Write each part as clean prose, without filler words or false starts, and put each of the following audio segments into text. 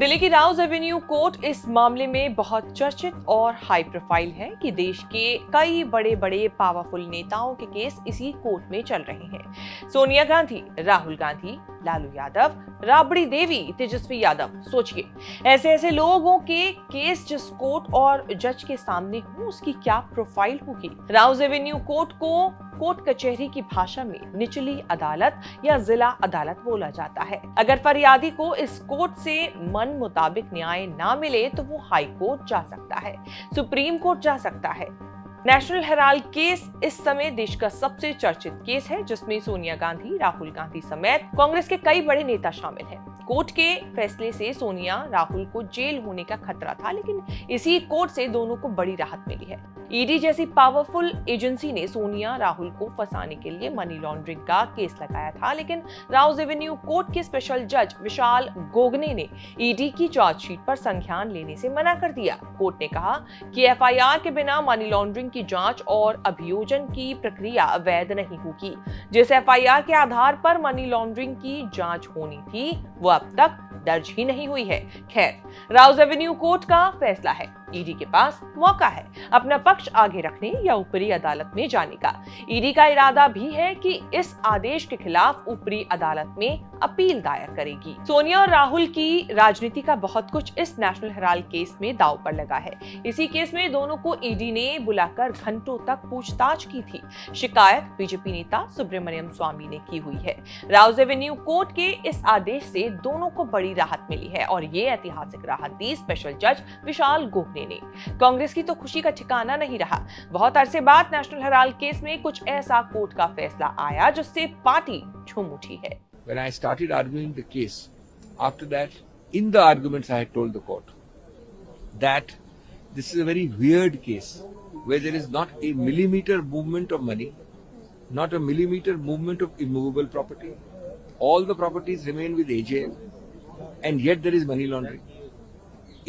दिल्ली की Rouse Avenue court इस मामले में बहुत चर्चित और हाई प्रोफाइल है कि देश के कई बड़े बड़े पावरफुल नेताओं के केस इसी कोर्ट में चल रहे हैं। सोनिया गांधी, राहुल गांधी, लालू यादव, राबड़ी देवी, तेजस्वी यादव। सोचिए, ऐसे ऐसे लोगों के केस जिस कोर्ट और जज के सामने हो, उसकी क्या प्रोफाइल होगी। राउज एवेन्यू कोर्ट को कोर्ट कचहरी की भाषा में निचली अदालत या जिला अदालत बोला जाता है। अगर फरियादी को इस कोर्ट से मन मुताबिक न्याय ना मिले तो वो हाई कोर्ट जा सकता है, सुप्रीम कोर्ट जा सकता है। नेशनल हेराल्ड केस इस समय देश का सबसे चर्चित केस है, जिसमें सोनिया गांधी, राहुल गांधी समेत कांग्रेस के कई बड़े नेता शामिल हैं। कोर्ट के फैसले से सोनिया, राहुल को जेल होने का खतरा था, लेकिन इसी कोर्ट से दोनों को बड़ी राहत मिली है। ईडी जैसी पावरफुल एजेंसी ने सोनिया, राहुल को फंसाने के लिए मनी लॉन्ड्रिंग का केस लगाया था, लेकिन राउज एवेन्यू कोर्ट के स्पेशल जज विशाल गोगने ने ईडी की चार्जशीट पर संज्ञान लेने से मना कर दिया। कोर्ट ने कहा कि एफआईआर के बिना मनी लॉन्ड्रिंग की जांच और अभियोजन की प्रक्रिया अवैध नहीं होगी। जिस एफआईआर के आधार पर मनी लॉन्ड्रिंग की जांच होनी थी, वो अब तक दर्ज ही नहीं हुई है। खैर, राउज एवेन्यू कोर्ट का फैसला है, ईडी के पास मौका है अपना पक्ष आगे रखने या ऊपरी अदालत में जाने का। ईडी का इरादा भी है कि इस आदेश के खिलाफ ऊपरी अदालत में अपील दायर करेगी। सोनिया और राहुल की राजनीति का बहुत कुछ इस नेशनल हेराल्ड केस में दांव पर लगा है। इसी केस में दोनों को ईडी ने बुलाकर घंटों तक पूछताछ की थी। शिकायत बीजेपी नेता सुब्रमण्यम स्वामी ने की हुई है। राउज एवेन्यू कोर्ट के इस आदेश से दोनों को बड़ी राहत मिली है और ये ऐतिहासिक राहत दी स्पेशल जज विशाल गोगने ने। कांग्रेस की तो खुशी का ठिकाना नहीं रहा। बहुत अरसे बाद नेशनल हेराल्ड केस में कुछ ऐसा कोर्ट का फैसला आया जिससे पार्टी झूम उठी है। When I started arguing the case, after that, in the arguments I had told the court that this is a very weird case where there is not a millimeter movement of money, not a millimeter movement of immovable property. All the properties remain with AJL, and yet there is money laundering.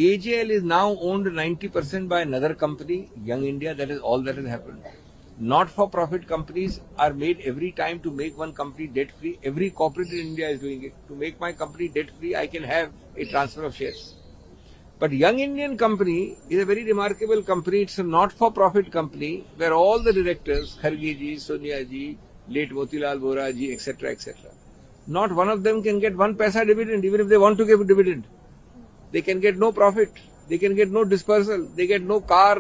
AJL is now owned 90% by another company, Young India. That is all that has happened. Not-for-profit companies are made every time to make one company debt-free. Every corporate in India is doing it. To make my company debt-free, I can have a transfer of shares. But Young Indian company is a very remarkable company. It's a not-for-profit company where all the directors, Kharge ji, Sonia ji, late Motilal Vora ji, etc., not one of them can get 1 paisa dividend, even if they want to give a dividend. They can get no profit. They can get no dispersal. They get no car,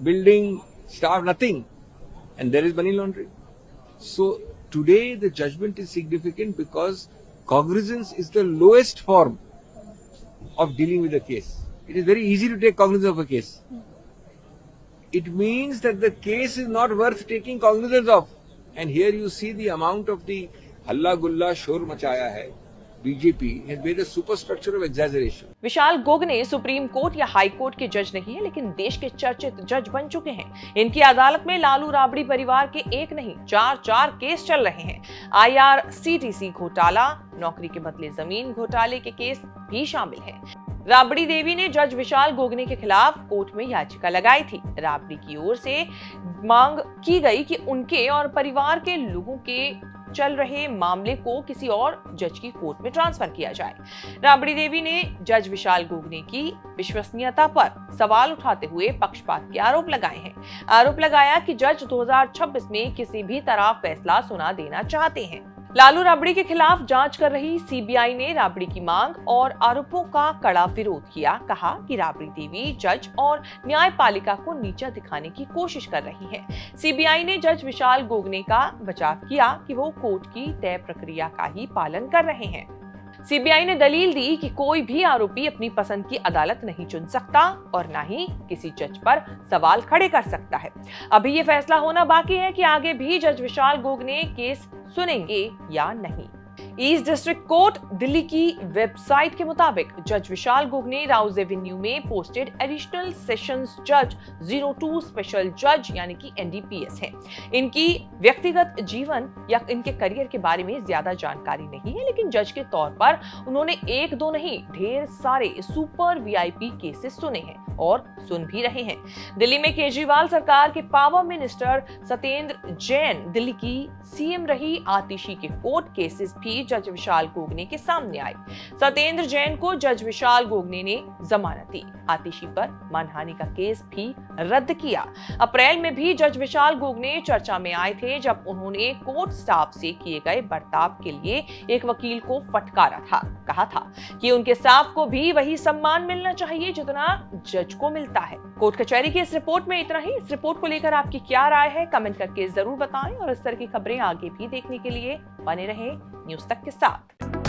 building, staff, nothing. And there is money laundering. So today the judgment is significant because cognizance is the lowest form of dealing with a case. It is very easy to take cognizance of a case. It means that the case is not worth taking cognizance of. And here you see the amount of the halla gulla shor machaya hai. BJP has made a superstructure of exaggeration. Vishal Gogane supreme court या high court के जज नहीं है, लेकिन देश के चर्चित जज बन चुके हैं। इनकी अदालत में लालू राबड़ी परिवार के एक नहीं 4 केस चल रहे हैं। IRCTC घोटाला, नौकरी के बदले जमीन घोटाले के केस भी शामिल हैं। राबड़ी देवी ने जज विशाल गोगने के खिलाफ कोर्ट में याचिका लगाई थी। राबड़ी की ओर से मांग की गई कि उनके और परिवार के लोगों के चल रहे मामले को किसी और जज की कोर्ट में ट्रांसफर किया जाए। राबड़ी देवी ने जज विशाल गोगने की विश्वसनीयता पर सवाल उठाते हुए पक्षपात के आरोप लगाए हैं। आरोप लगाया कि जज 2026 में किसी भी तरह फैसला सुना देना चाहते हैं। लालू राबड़ी के खिलाफ जांच कर रही सीबीआई ने राबड़ी की मांग और आरोपों का कड़ा विरोध किया। कहा कि राबड़ी देवी जज और न्यायपालिका को नीचा दिखाने की कोशिश कर रही है। सीबीआई ने जज विशाल गोगने का बचाव किया कि वो कोर्ट की तय प्रक्रिया का ही पालन कर रहे हैं। सीबीआई ने दलील दी कि कोई भी आरोपी अपनी पसंद की अदालत नहीं चुन सकता और न ही किसी जज पर सवाल खड़े कर सकता है। अभी ये फैसला होना बाकी है कि आगे भी जज विशाल गोगने केस सुनेंगे या नहीं। ईस्ट डिस्ट्रिक्ट कोर्ट दिल्ली की वेबसाइट के मुताबिक जज विशाल गोगने राउज एवेन्यू में पोस्टेड एडिशनल सेशंस जज 02 स्पेशल जज यानी कि NDPS हैं। इनकी व्यक्तिगत जीवन या इनके करियर के बारे में ज्यादा जानकारी नहीं है, लेकिन जज के तौर पर उन्होंने 1-2 नहीं ढेर सारे सुपर VIP केसेस सुने हैं और सुन भी रहे हैं। दिल्ली में केजरीवाल सरकार के पावर मिनिस्टर सत्येंद्र जैन, दिल्ली की CM रही आतिशी के कोर्ट केसेस भी जज विशाल गोगने के सामने आई। सत्येंद्र जैन को जज विशाल गोगने ने जमानत दी। आतिशी पर मानहानि का केस भी रद्द किया। अप्रैल में भी जज विशाल गोगने चर्चा में आए थे जब उन्होंने कोर्ट स्टाफ से किए गए बर्ताव के लिए एक वकील को फटकारा था। कहा था कि उनके स्टाफ को भी वही सम्मान मिलना चाहिए जितना जज को मिलता है। कोर्ट कचहरी की इस रिपोर्ट में इतना ही। इस रिपोर्ट को लेकर आपकी क्या राय है, कमेंट करके जरूर बताएं और इस तरह की खबरें आगे भी देखने के लिए बने रहें न्यूज़ तक के साथ।